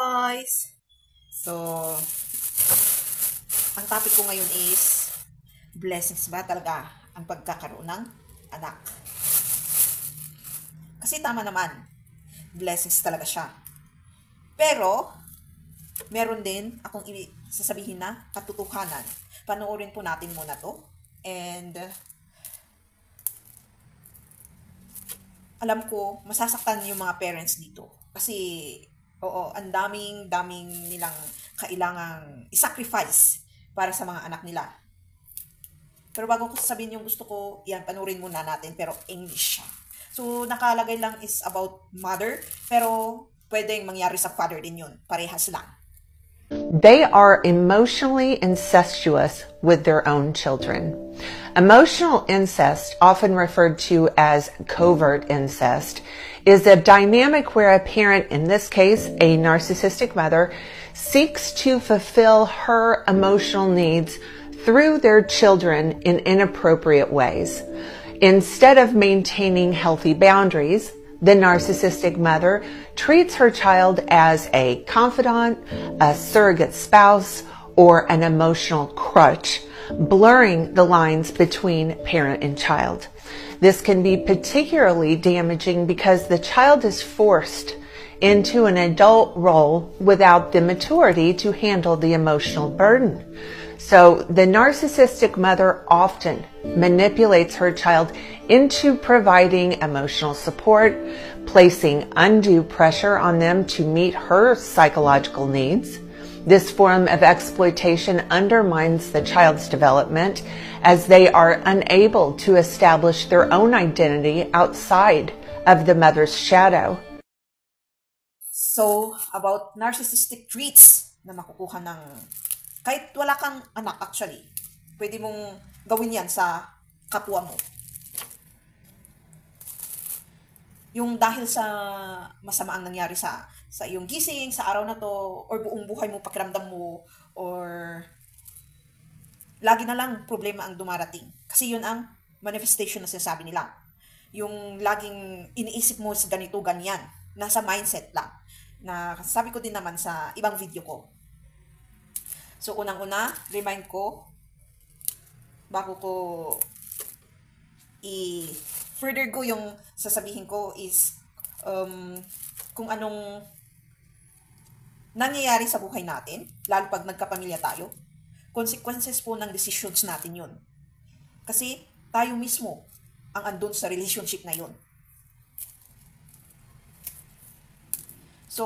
guys! So, ang topic ko ngayon is blessings ba talaga ang pagkakaroon ng anak? Kasi tama naman, blessings talaga siya. Pero, meron din akong sasabihin na katotohanan. Panoorin po natin muna to. And, alam ko, masasaktan yung mga parents dito. Kasi, oo, ang daming nilang kailangang isacrifice para sa mga anak nila. Pero bago ko sabihin yung gusto ko, yan, panurin muna natin, pero English siya. So, nakalagay lang is about mother, pero pwedeng mangyari sa father din yun. Parehas lang. They are emotionally incestuous with their own children. Emotional incest, often referred to as covert incest, is a dynamic where a parent, in this case a narcissistic mother, seeks to fulfill her emotional needs through their children in inappropriate ways. Instead of maintaining healthy boundaries, the narcissistic mother treats her child as a confidant, a surrogate spouse, or an emotional crutch, blurring the lines between parent and child. This can be particularly damaging because the child is forced into an adult role without the maturity to handle the emotional burden. So the narcissistic mother often manipulates her child into providing emotional support, placing undue pressure on them to meet her psychological needs. This form of exploitation undermines the child's development as they are unable to establish their own identity outside of the mother's shadow. So, about narcissistic traits na makukuha ng kahit wala kang anak actually, pwede mong gawin yan sa kapwa mo. Yung dahil sa masama ang nangyari sa iyong gising, sa araw na to, or buong buhay mo, pakiramdam mo, or lagi na lang problema ang dumarating. Kasi yun ang manifestation na sinasabi nila. Yung laging iniisip mo sa ganito, ganyan. Nasa mindset lang. Na sabi ko din naman sa ibang video ko. So, unang-una, remind ko, bago ko further go yung sasabihin ko is, kung anong nangyayari sa buhay natin, lalo pag nagkapamilya tayo, consequences po ng decisions natin yun. Kasi, tayo mismo ang andun sa relationship na yun. So,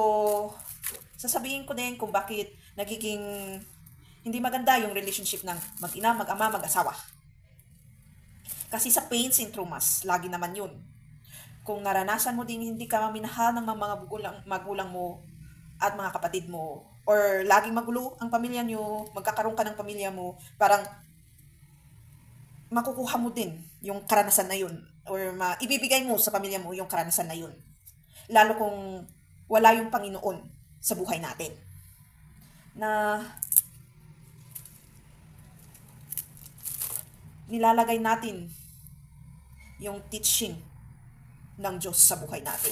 sasabihin ko din kung bakit nagiging hindi maganda yung relationship ng mag-ina, mag-ama, mag-asawa. Kasi sa pains and traumas, lagi naman yun. Kung naranasan mo din hindi ka maminahal ng mga magulang mo at mga kapatid mo, or laging magulo ang pamilya nyo, magkakaroon ka ng pamilya mo, parang makukuha mo din yung karanasan na yun, or ibibigay mo sa pamilya mo yung karanasan na yun. Lalo kung wala yung Panginoon sa buhay natin. Na nilalagay natin yung teaching ng Diyos sa buhay natin.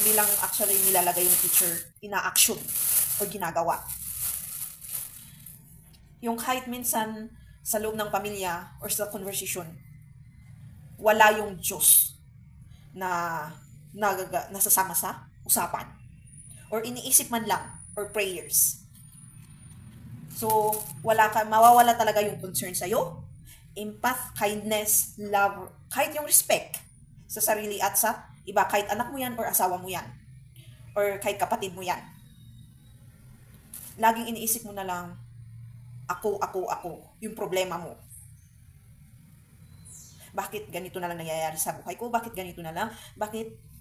Hindi lang actually nilalagay yung teacher ina-action o ginagawa. Yung kahit minsan sa loob ng pamilya or sa conversation, wala yung Diyos na nasasama sa usapan. Or iniisip man lang, or prayers. So, mawawala talaga yung concern sa'yo, empath, kindness, love, kahit yung respect sa sarili at sa iba, kahit anak mo yan or asawa mo yan, or kahit kapatid mo yan. Laging iniisip mo na lang, ako, yung problema mo. Bakit ganito na lang nangyayari sa buhay ko? Bakit ganito na lang? Bakit?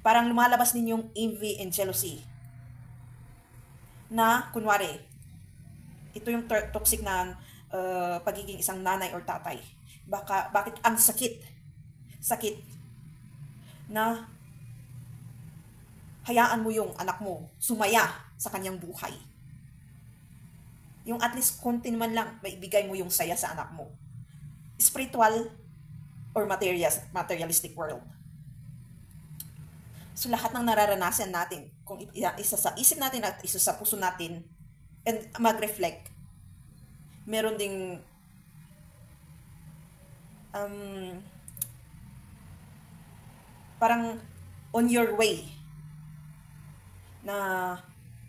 Parang lumalabas din yung envy and jealousy. Na, kunwari, ito yung toxic na pagiging isang nanay or tatay. Bakit ang sakit na hayaan mo yung anak mo sumaya sa kanyang buhay. Yung at least konti man lang maibigay mo yung saya sa anak mo. Spiritual or materialistic world. So lahat ng nararanasan natin, kung isa sa isip natin at isa sa puso natin, and mag-reflect, meron ding parang on your way na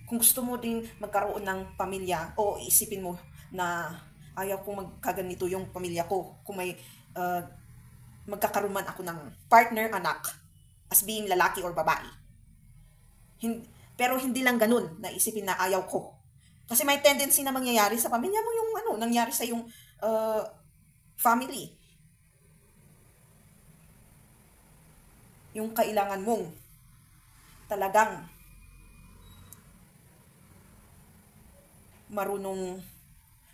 kung gusto mo din magkaroon ng pamilya o isipin mo na ayaw kong magkaganito yung pamilya ko kung may magkakaroon man ako ng partner, anak, as being lalaki or babae. Pero hindi lang ganun na isipin na ayaw ko. Kasi may tendency na mangyayari sa pamilya mo yung nangyari sa yung family. Yung kailangan mong talagang marunong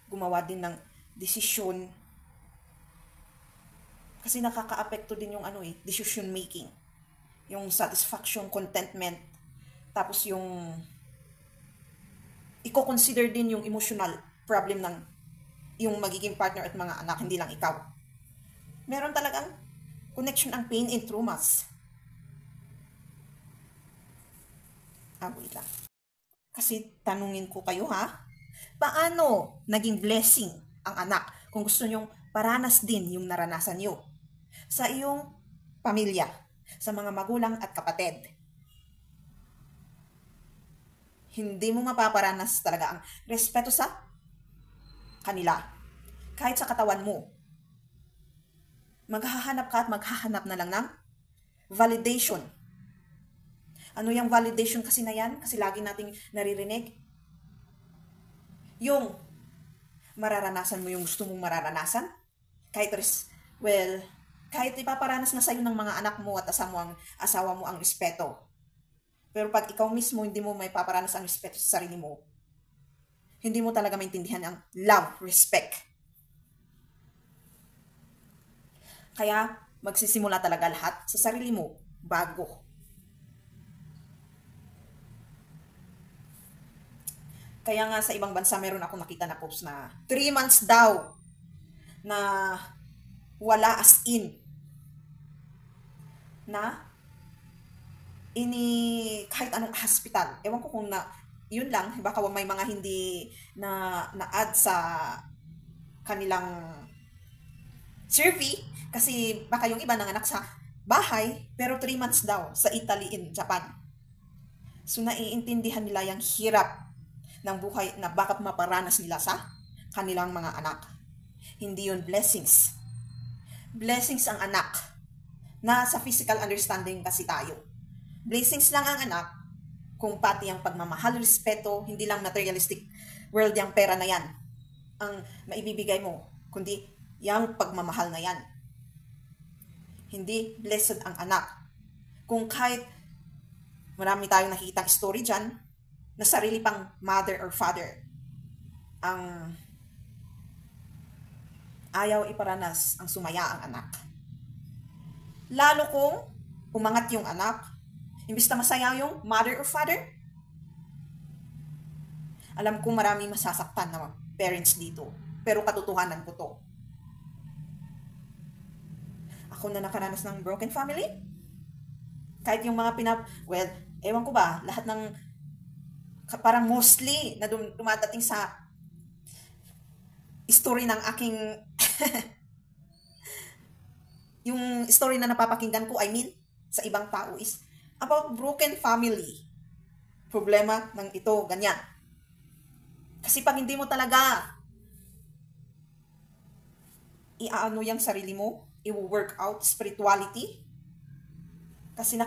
gumawa din ng desisyon. Kasi nakaka-apekto din yung decision making. Yung satisfaction, contentment. Tapos yung i-consider din yung emotional problem ng yung magiging partner at mga anak, hindi lang ikaw. Meron talagang connection ang pain and traumas. Wait lang. Kasi tanungin ko kayo paano naging blessing ang anak kung gusto nyong paranas din yung naranasan nyo sa iyong pamilya, sa mga magulang at kapatid. Hindi mo mapaparanas talaga ang respeto sa kanila. Kahit sa katawan mo. Maghahanap ka at maghahanap na lang ng validation. Ano yung validation kasi na yan? Kasi lagi nating naririnig. Yung mararanasan mo yung gusto mong mararanasan. Kahit ipaparanas na sa'yo ng mga anak mo at asawa mo ang respeto. Pero pag ikaw mismo hindi mo may paparanas ang respeto sa sarili mo, hindi mo talaga maintindihan ang love, respect. Kaya magsisimula talaga lahat sa sarili mo bago. Kaya nga sa ibang bansa meron ako nakita na post na 3 months daw na wala as in na kahit anong hospital. Ewan ko kung yun lang, baka may mga hindi na-add sa kanilang survey kasi baka yung iba nanganak sa bahay pero 3 months daw sa Italy and Japan. So naiintindihan nila yung hirap ng buhay na baka maparanas nila sa kanilang mga anak. Hindi yun blessings. Blessings ang anak. Nasa physical understanding kasi tayo. Blessings lang ang anak kung pati ang pagmamahal, respeto, hindi lang materialistic world yung pera na yan ang maibibigay mo, kundi yung pagmamahal na yan. Hindi blessed ang anak. Kung kahit marami tayong nakikitang story dyan, na sarili pang mother or father ang ayaw iparanas ang sumaya ang anak. Lalo kung umangat yung anak, imbis na masaya yung mother or father. Alam ko maraming masasaktan na parents dito, pero katotohanan ko to. Ako na nakaranas ng broken family, kahit yung mga ewan ko ba, lahat ng parang mostly na dumadating sa story ng aking yung story na napapakinggan ko, sa ibang tao is about broken family. Problema ng ito, ganyan. Kasi pag hindi mo talaga iaano yung sarili mo, i-work out spirituality, kasi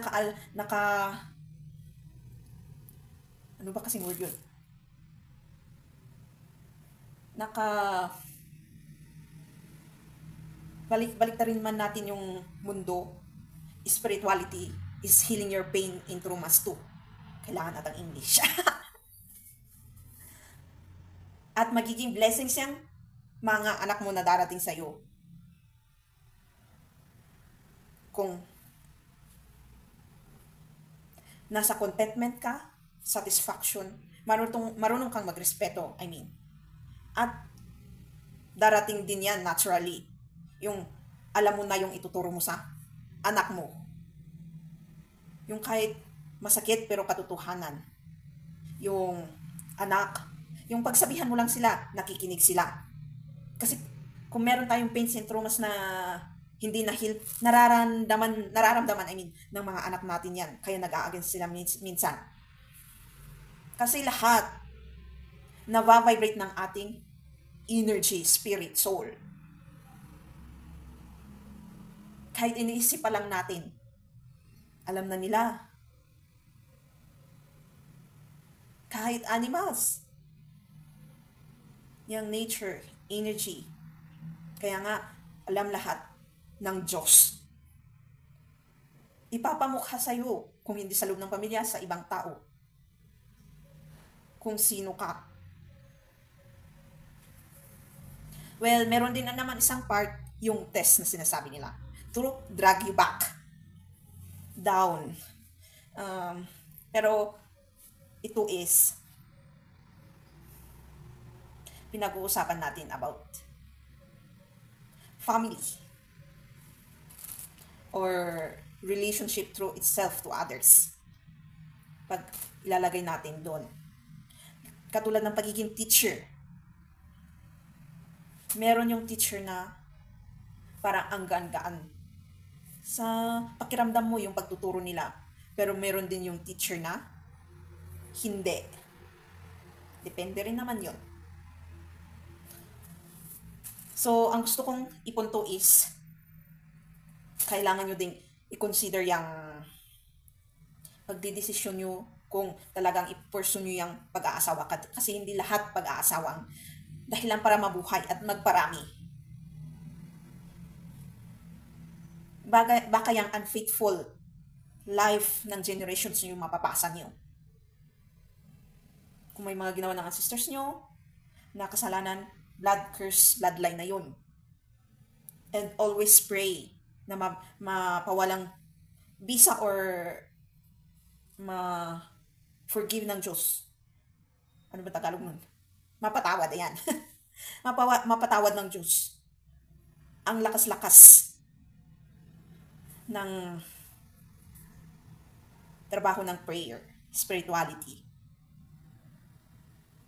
ano ba kasing word yun? Balik na rin man natin yung mundo. Spirituality is healing your pain in traumas too. Kailangan natang English. At magiging blessings yan, mga anak mo na darating sa'yo. Kung nasa contentment ka, satisfaction, marunong kang magrespeto, At darating din yan naturally. Yung alam mo na yung ituturo mo sa anak mo. Yung kahit masakit pero katotohanan. Yung anak, yung pagsabihan mo lang sila, nakikinig sila. Kasi kung meron tayong pain syndromes na hindi na-heal, nararamdaman, ng mga anak natin yan. Kaya nag-a-against sila minsan. Kasi lahat na-vibrate ng ating energy, spirit, soul. Kahit iniisip pa lang natin, alam na nila. Kahit animals, yung nature, energy. Kaya nga, alam lahat ng Diyos. Ipapamukha sa'yo, kung hindi sa loob ng pamilya, sa ibang tao. Kung sino ka. Well, meron din na naman isang part, yung test na sinasabi nila. To drag you back. Down. Pero, ito is, pinag-uusapan natin about family or relationship through itself to others. Pag ilalagay natin doon. Katulad ng pagiging teacher. Meron yung teacher na parang ang gaan-gaan. Sa pakiramdam mo yung pagtuturo nila. Pero meron din yung teacher na hindi. Depende rin naman yun. So, ang gusto kong ipunto is, kailangan nyo ding i-consider yung pagdidesisyon nyo kung talagang i-pursue nyo yung pag-aasawa. Kasi hindi lahat pag-aasawa ang dahilan para mabuhay at magparami. Baka yung unfaithful life ng generations nyo mapapasa nyo. Kung may mga ginawa ng ancestors nyo, na kasalanan, blood curse, bloodline na yun. And always pray na mapawalang bisa or ma-forgive ng Diyos. Ano ba Tagalog nun? Mapatawad, ayan. Mapatawad ng Diyos. Ang lakas-lakas ng trabaho ng prayer, spirituality.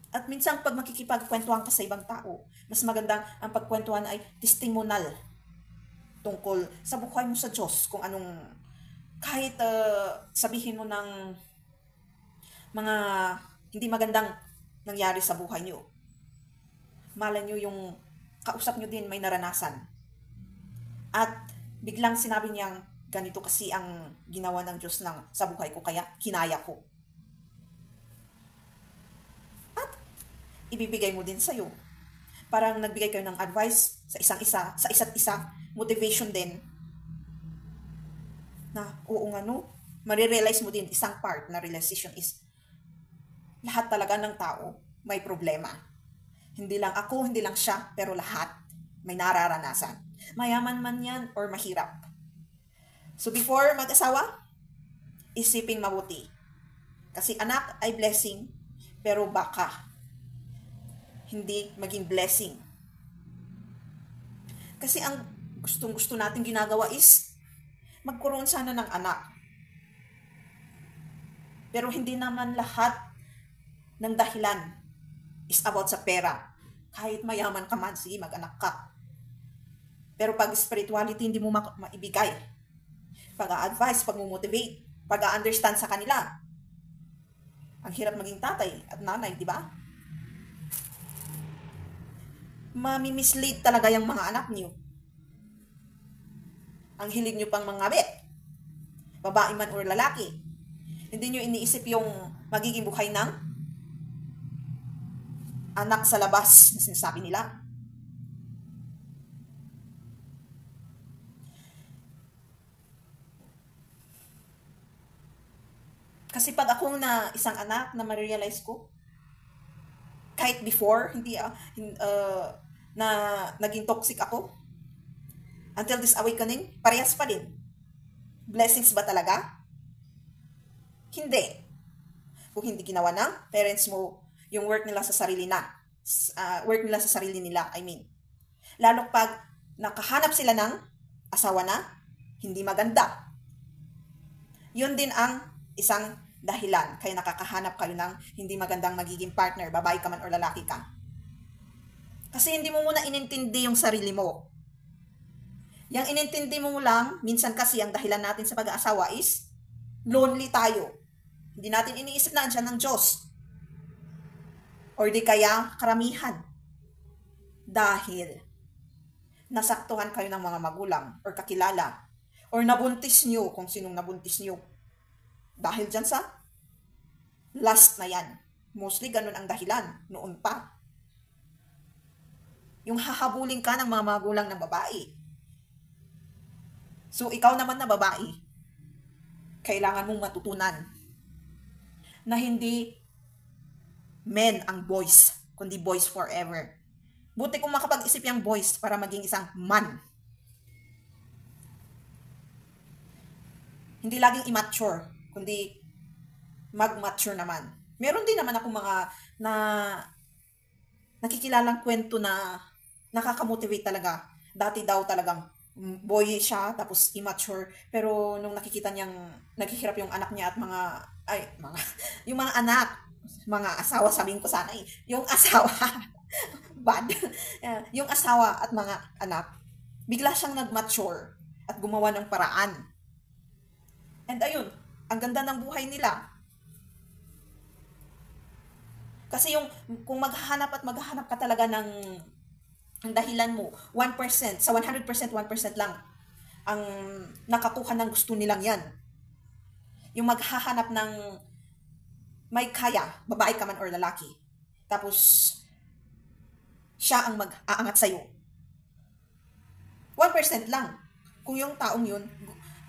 At minsan pag makikipagkwentuhan ka sa ibang tao, mas magandang ang pagkwentuhan ay testimonial tungkol sa buhay mo sa Diyos. Kung anong, kahit sabihin mo ng mga hindi magandang nangyari sa buhay niyo. Malay niyo yung kausap niyo din may naranasan. At biglang sinabi niyang, ganito kasi ang ginawa ng Diyos sa buhay ko, kaya kinaya ko. Ibibigay mo din sa'yo. Parang nagbigay kayo ng advice sa isa't isa, motivation din. Na, oo nga no, marirealize mo din isang part na realization is, lahat talaga ng tao may problema. Hindi lang ako, hindi lang siya, pero lahat may nararanasan. Mayaman man yan or mahirap. So before mag-asawa, isipin mabuti. Kasi anak ay blessing, pero baka hindi maging blessing. Kasi ang gustong-gusto natin ginagawa is magkaroon sana ng anak. Pero hindi naman lahat ng dahilan is about sa pera. Kahit mayaman ka man, sige, mag-anak ka. Pero pag spirituality hindi mo maibigay, pag-a-advise, pag-motivate, pag-a-understand sa kanila, ang hirap maging tatay at nanay, di ba? Mami-mislead talaga yung mga anak niyo. Ang hilig niyo pang mangabit, babae man or lalaki. Hindi niyo iniisip yung magiging buhay ng anak sa labas na sinasabi nila. Kasi pag ako na isang anak na ma-realize ko, kahit before, hindi na naging toxic ako, until this awakening, parehas pa din. Blessings ba talaga? Hindi. Kung hindi ginawa ng parents mo yung work nila sa sarili nila, I mean. Lalo pag nakahanap sila ng asawa na hindi maganda. Yun din ang isang dahilan kaya nakakahanap kayo ng hindi magandang magiging partner, babae ka man or lalaki ka. Kasi hindi mo muna inintindi yung sarili mo. Yang inintindi mo lang, minsan kasi ang dahilan natin sa pag-aasawa is lonely tayo. Hindi natin iniisip na andyan ng Diyos. Or di kaya karamihan. Dahil nasaktuhan kayo ng mga magulang or kakilala. Or nabuntis nyo kung sinong nabuntis nyo. Dahil dyan sa last na yan. Mostly ganun ang dahilan noon pa. Yung hahabulin ka ng mga magulang ng babae. So, ikaw naman na babae, kailangan mong matutunan na hindi men ang boys, kundi boys forever. Buti kung makapag-isip yung boys para maging isang man. Hindi laging immature, kundi mag-mature naman. Meron din naman ako mga na nakikilalang kwento na nakakamotivate talaga. Dati daw talagang boy siya, tapos immature. Pero nung nakikita niyang naghihirap yung anak niya at yung mga anak, mga asawa, sabihin ko sana yung asawa, bad, yung asawa at mga anak, bigla siyang nag-mature at gumawa ng paraan. And ayun, ang ganda ng buhay nila. Kasi kung maghahanap ka talaga ng ang dahilan mo, 1%, sa 100%, 1% lang ang nakakuha ng gusto nilang yan. Yung maghahanap ng may kaya, babae ka man or lalaki. Tapos, siya ang mag-aangat sa'yo. 1% lang. Kung yung taong yun,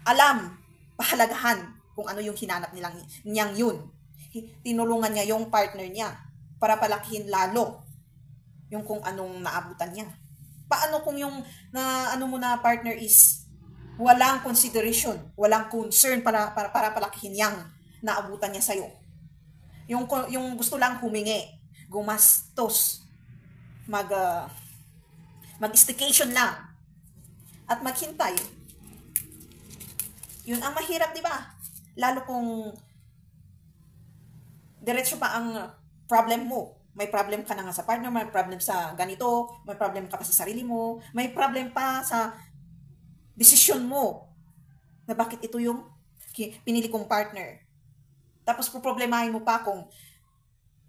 alam, pahalagahan kung ano yung hinanap niyang yun. Tinulungan niya yung partner niya para palakihin lalo yung kung anong naabutan niya. Paano kung yung partner is walang consideration, walang concern para palakihin yang naabutan niya sa'yo. Yung gusto lang humingi, gumastos, mag-staycation lang, at maghintay. Yun ang mahirap, di ba? Lalo kung diretso pa ang problem mo. May problem ka na nga sa partner, may problem sa ganito, may problem ka pa sa sarili mo, may problem pa sa desisyon mo na bakit ito yung pinili kong partner. Tapos poproblemahin mo pa kung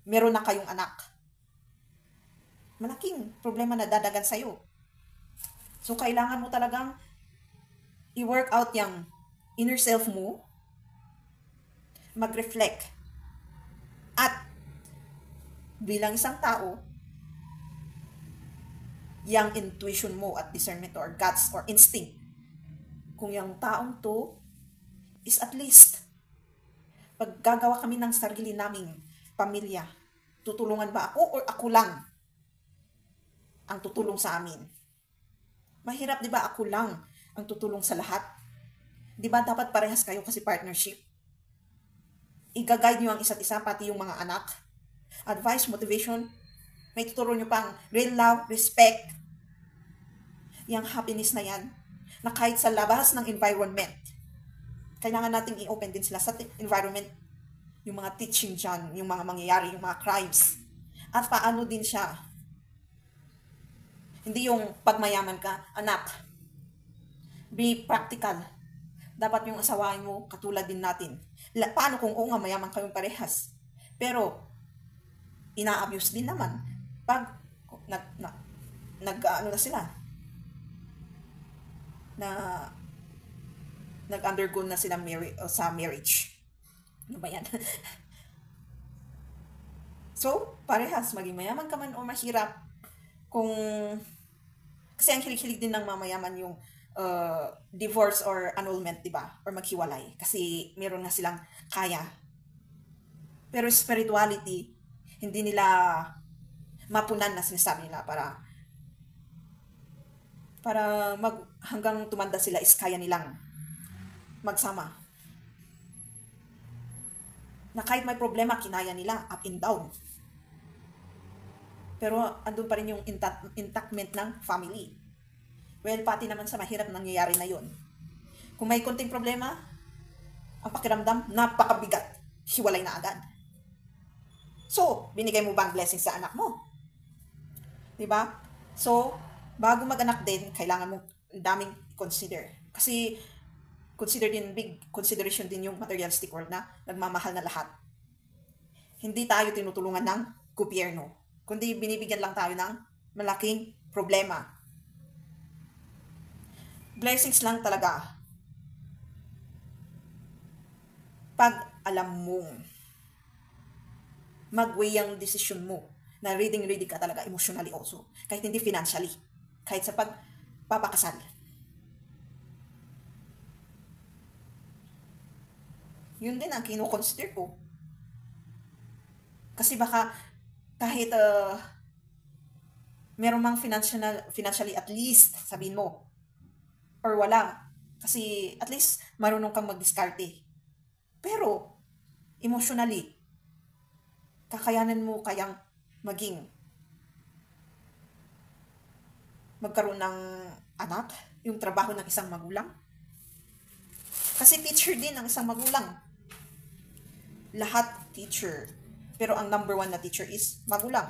meron na kayong anak. Malaking problema na dadagan sa'yo. So, kailangan mo talagang i-work out yung inner self mo, mag-reflect, at bilang isang tao, yung intuition mo at discernment or guts or instinct, kung yung taong to is at least, pag gagawa kami ng sarili naming pamilya, tutulungan ba ako or ako lang ang tutulong sa amin? Mahirap, di ba? Ako lang ang tutulong sa lahat. Di ba dapat parehas kayo kasi partnership? I-guide nyo ang isa't isa, pati yung mga anak. Advice, motivation, may tuturo nyo pang real love, respect. Yung happiness na yan, na kahit sa labas ng environment, kailangan nating i-open din sila sa environment, yung mga teaching dyan, yung mga mangyayari, yung mga crimes. At paano din siya. Hindi yung pagmayaman ka, anak. Be practical. Dapat yung asawain mo, katulad din natin. Paano kung nga mayaman kayong parehas? Pero, ina-abuse din naman pag nag-undergo na sila sa marriage. Ano ba yan? So, parehas, maging mayaman ka man o mahirap, kasi ang hilig-hilig din ng mamayaman yung divorce or annulment, diba? Or maghiwalay. Kasi meron na silang kaya. Pero spirituality, hindi nila mapunan na sinasabi nila para hanggang tumanda sila is kaya nilang magsama. Na kahit may problema, kinaya nila up and down. Pero andun pa rin yung intactment ng family. Well, pati naman sa mahirap nangyayari na yun. Kung may konting problema, Ang pakiramdam, napakabigat. Hiwalay na agad. So, binigay mo ba ang blessing sa anak mo? Diba? So, bago mag-anak din, kailangan mo ang daming consider. Kasi, big consideration din yung materialistic world na nagmamahal na lahat. Hindi tayo tinutulungan ng gobyerno, kundi binibigyan lang tayo ng malaking problema. Blessings lang talaga. Pag alam mong mag-weigh ang decision mo, na ready ka talaga emotionally also, kahit hindi financially, kahit sa pagpapakasal. Yun din ang kino-consider ko. Kasi baka kahit meron mang financially at least, sabihin mo, or wala. Kasi at least marunong kang mag-diskarte. Pero, emotionally, kakayanan mo kayang magkaroon ng anak, yung trabaho ng isang magulang. Kasi teacher din ang isang magulang. Lahat teacher. Pero ang number one na teacher is magulang.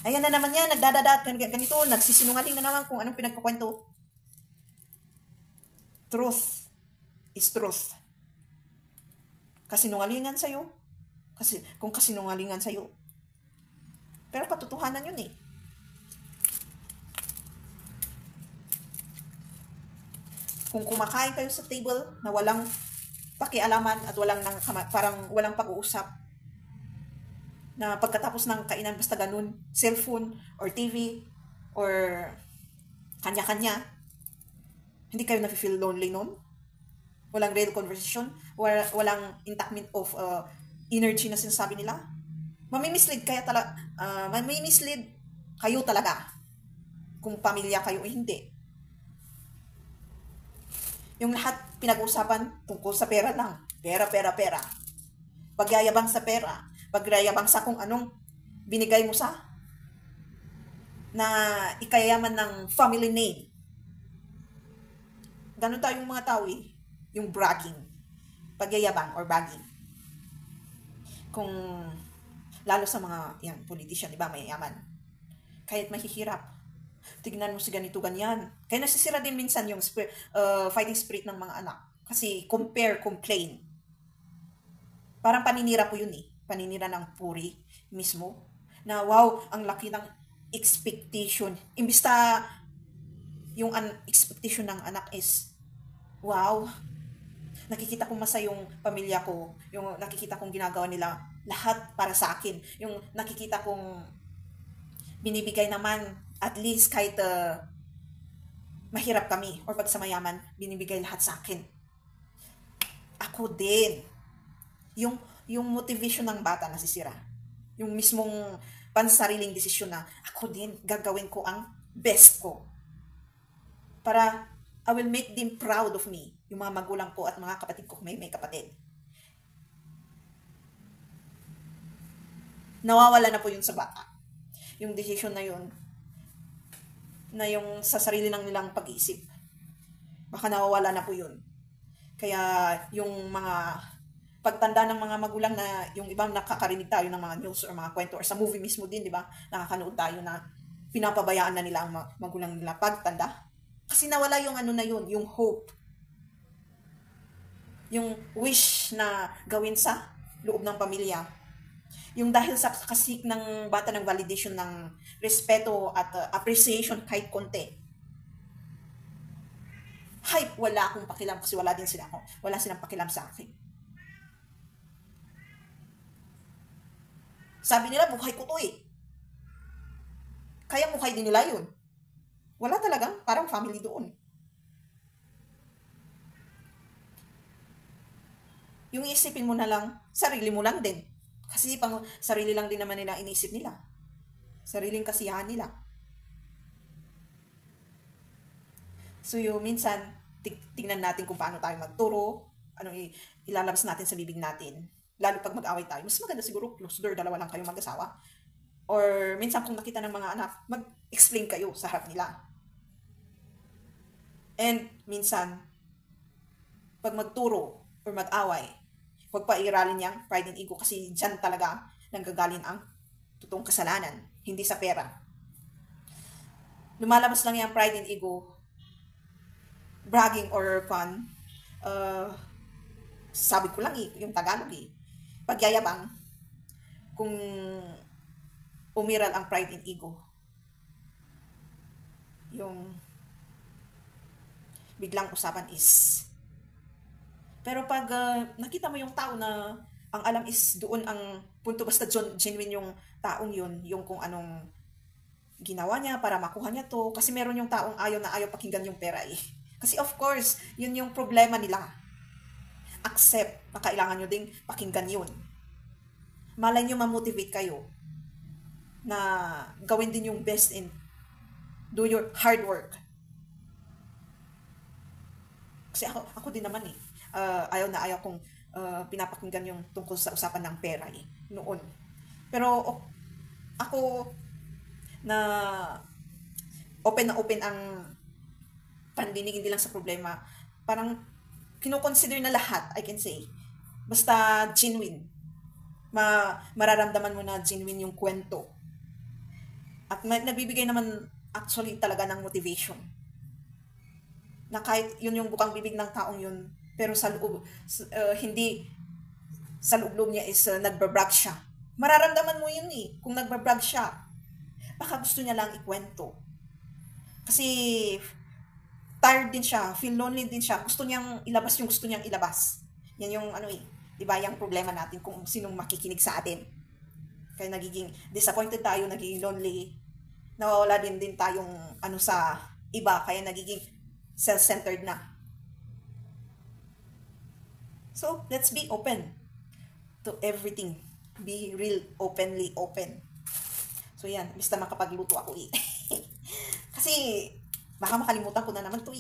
Ayan na naman yan, nagdadadat, ganito, nagsisinungaling na naman kung anong pinagkukwento. Truth is truth. Kasinungalingan sa'yo. Kung kasinungalingan sa'yo. Pero katotohanan yun eh. Kung kumakain kayo sa table na walang pakialaman at parang walang pag-uusap, na pagkatapos ng kainan basta ganun, cellphone or TV or kanya-kanya, hindi kayo nafe-feel lonely nun? Walang real conversation? Walang intact of energy na sinasabi nila? Mamimislead kayo talaga kung pamilya kayo o hindi. Yung lahat pinag-uusapan tungkol sa pera lang. Pera. Pagyayabang sa pera. Pagyayabang sa kung anong binigay mo sa na ikayaman ng family name. Ganun tayong mga tao eh. Yung bragging. Pagyayabang or bragging. Kung lalo sa mga politician, diba, mayayaman. Kahit mahihirap. Tignan mo si ganito, ganyan. Kaya nasisira din minsan yung fighting spirit ng mga anak. Kasi compare, complain. Parang paninira po yun eh. Paninira ng puri mismo. Na wow, ang laki ng expectation. Imbis na yung expectation ng anak is, wow, nakikita kong masaya yung pamilya ko. Yung nakikita kong ginagawa nila lahat para sa akin. Yung nakikita kong binibigay naman at least kahit mahirap kami or pag sa mayaman, binibigay lahat sa akin. Ako din. Yung motivation ng bata nasisira. Yung mismong pansariling desisyon na ako din, gagawin ko ang best ko. Para I will make them proud of me. Yung mga magulang ko at mga kapatid ko, may kapatid. Nawawala na po yun sa bata. Yung decision na yun, na yung sa sarili lang nilang pag-iisip. Baka nawawala na po yun. Kaya yung mga pagtanda ng mga magulang na yung ibang nakakarinig tayo ng mga news or mga kwento or sa movie mismo din, di ba? Nakakanood tayo na pinapabayaan na nila ang magulang nila pagtanda. Kasi nawala yung ano na yun, yung hope. Yung wish na gawin sa loob ng pamilya. Yung dahil sa kasik ng bata ng validation ng respeto at appreciation kahit konti. Hype, wala akong pakialam kasi wala silang pakialam sa akin. Sabi nila, buhay ko to eh. Kaya buhay din nila yun. Wala talagang parang family doon. Yung isipin mo na lang, sarili mo lang din. Kasi pang sarili lang din naman nila iniisip nila. Sariling kasiyahan nila. So yung minsan, tingnan natin kung paano tayo magturo, anong ilalabas natin sa bibig natin. Lalo pag mag-away tayo, mas maganda siguro close door, dalawa lang kayong mag-asawa. Or minsan kung nakita ng mga anak, mag-explain kayo sa harap nila. And minsan, pag magturo or mag-away, huwag pa iralin yang pride and ego kasi dyan talaga nanggagaling ang totoong kasalanan, hindi sa pera. Lumalabas lang yung pride and ego, bragging or fun. Sabi ko lang yung Tagalog pagyayabang, kung umiral ang pride and ego. Yung biglang usapan is. Pero pag nakita mo yung tao na ang alam is doon ang punto, basta genuine yung taong yun, yung kung anong ginawa niya para makuha niya to. Kasi meron yung taong ayaw na ayaw pakinggan yung pera Kasi of course, yun yung problema nila. Accept na kailangan nyo ding pakinggan yun. Malay nyo ma-motivate kayo na gawin din yung best and do your hard work. Kasi ako din naman ayaw na ayaw kong pinapakinggan yung tungkol sa usapan ng pera noon. Pero ako na open ang pandinig, hindi lang sa problema. Parang kino-consider na lahat, I can say. Basta genuine. Mararamdaman mo na genuine yung kwento. At nagbibigay naman actually talaga ng motivation. Na kahit yun yung bukang bibig ng taong yun, pero sa loob, hindi, sa loob niya is nagbabrag siya. Mararamdaman mo yun kung nagbabrag siya. Baka gusto niya lang ikwento. Kasi, tired din siya, feel lonely din siya, gusto niyang ilabas yung gusto niyang ilabas. Yan yung diba, yung problema natin kung sinong makikinig sa atin. Kaya nagiging disappointed tayo, nagiging lonely, nawawala din tayong sa iba, kaya nagiging self-centered na. So, let's be open to everything. Be real, openly open. So, yan. Basta makapagluto ako Kasi, baka makalimutan ko na naman to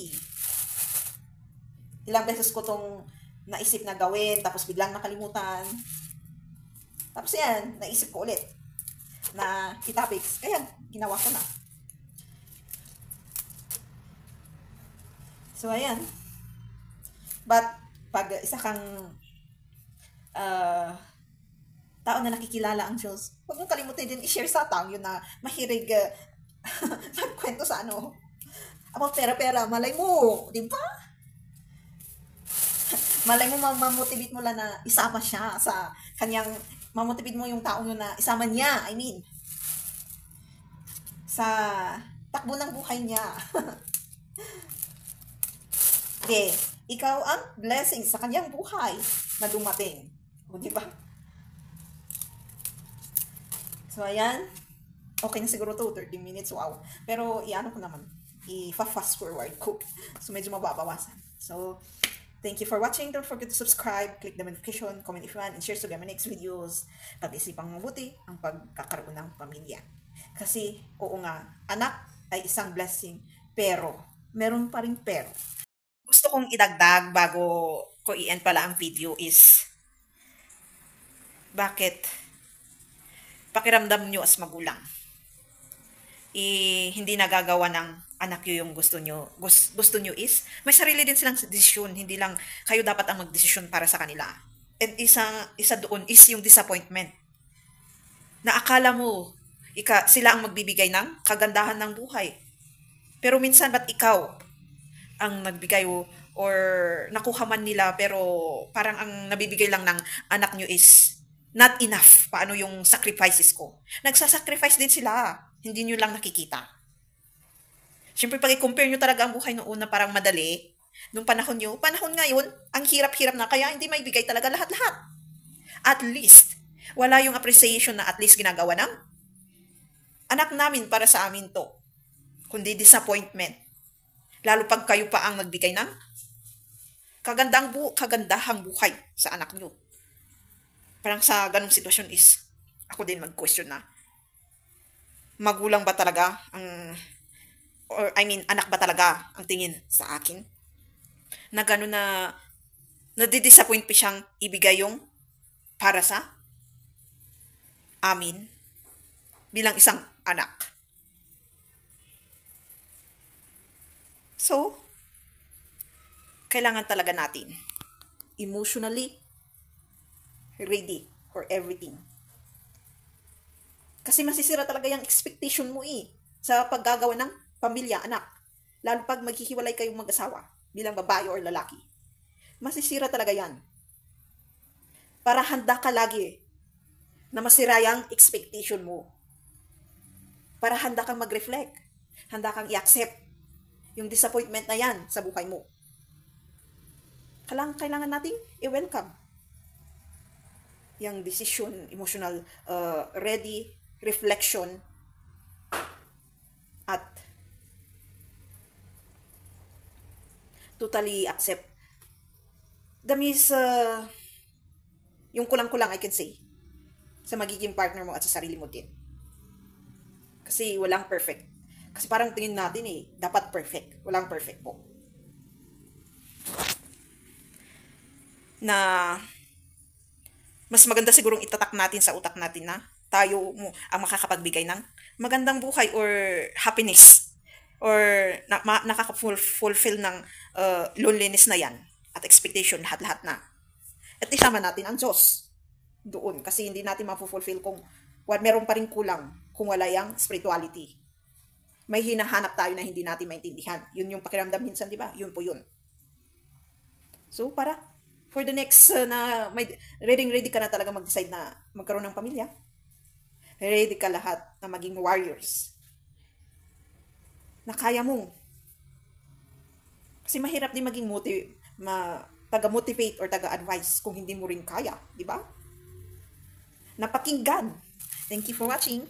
Ilang beses ko tong naisip na gawin, tapos biglang nakalimutan. Tapos yan, naisip ko ulit na i-topics. Kaya, ginawa ko na. So, ayan. But, pag isa kang tao na nakikilala ang Diyos, huwag mong kalimutan din i-share sa tao yun na mahirig magkwento sa about pera-pera. Malay mo, di ba? Malay mo, mamotivate mo lang na isama siya sa kanyang, mamotivate mo yung taong yun na isama niya, sa takbo ng buhay niya. Okay, ikaw ang blessing sa kanyang buhay na dumating. O, di ba? So, ayan. Okay na siguro to, 30 minutes, wow. Pero, iano ko naman, i-fast forward ko. So, medyo mababawasan. So, thank you for watching. Don't forget to subscribe, click the notification, comment if you want, and share to my next videos. Pag-isipang mabuti ang pagkakaroon ng pamilya. Kasi, oo nga, anak ay isang blessing, pero, meron pa rin pero. Gusto kong idagdag bago ko i-end pala ang video is, bakit pakiramdam nyo as magulang hindi nagagawa ng anak nyo yung gusto nyo. Gusto nyo is, may sarili din silang desisyon, hindi lang kayo dapat ang magdesisyon para sa kanila. And isa doon is yung disappointment. Na akala mo, sila ang magbibigay ng kagandahan ng buhay. Pero minsan, ba't ikaw ang nagbigay or nakuha man nila, pero parang ang nabibigay lang ng anak nyo is not enough. Paano yung sacrifices ko? Nagsasacrifice din sila. Hindi nyo lang nakikita. Siyempre, pag i-compare nyo talaga ang buhay noong una, parang madali. Nung panahon nyo, panahon ngayon, ang hirap-hirap na, kaya hindi may bigay talaga lahat-lahat. At least, wala yung appreciation na at least ginagawa ng anak namin para sa amin to. Kundi disappointment. Lalo pag kayo pa ang nagbigay ng kagandahang buhay sa anak nyo. Parang sa ganung sitwasyon is, ako din mag-question na, magulang ba talaga anak ba talaga ang tingin sa akin? Na gano'n na nadidisappoint pa siyang ibigay yung para sa amin bilang isang anak. So, kailangan talaga natin emotionally ready for everything. Kasi masisira talaga yung expectation mo sa paggagawa ng pamilya, anak. Lalo pag maghihiwalay kayong mag-asawa bilang babae or lalaki. Masisira talaga yan. Para handa ka lagi na masira yung expectation mo. Para handa kang mag-reflect. Handa kang i-accept yung disappointment na yan sa buhay mo. Kailangan nating i-welcome yung decision, emotional, ready, reflection, at totally accept. Damis, yung kulang-kulang I can say, sa magiging partner mo at sa sarili mo din. Kasi walang perfect. Kasi parang tingin natin dapat perfect. Walang perfect po. Na mas maganda sigurong itatak natin sa utak natin na tayo mo ang makakapagbigay ng magandang buhay or happiness or nakaka-fulfill ng loneliness na yan at expectation lahat-lahat na. At isama natin ang Diyos doon kasi hindi natin ma-fulfill kung meron pa rin kulang kung wala yung spirituality. May hinahanap tayo na hindi natin maintindihan. Yun yung pakiramdam minsan, di ba? Yun po yun. So, for the next ready ka na talaga mag-decide na magkaroon ng pamilya. Ready ka lahat na maging warriors. Na kaya mo. Kasi mahirap din maging taga-motivate or taga-advise kung hindi mo rin kaya. Di ba? Napakinggan. Thank you for watching.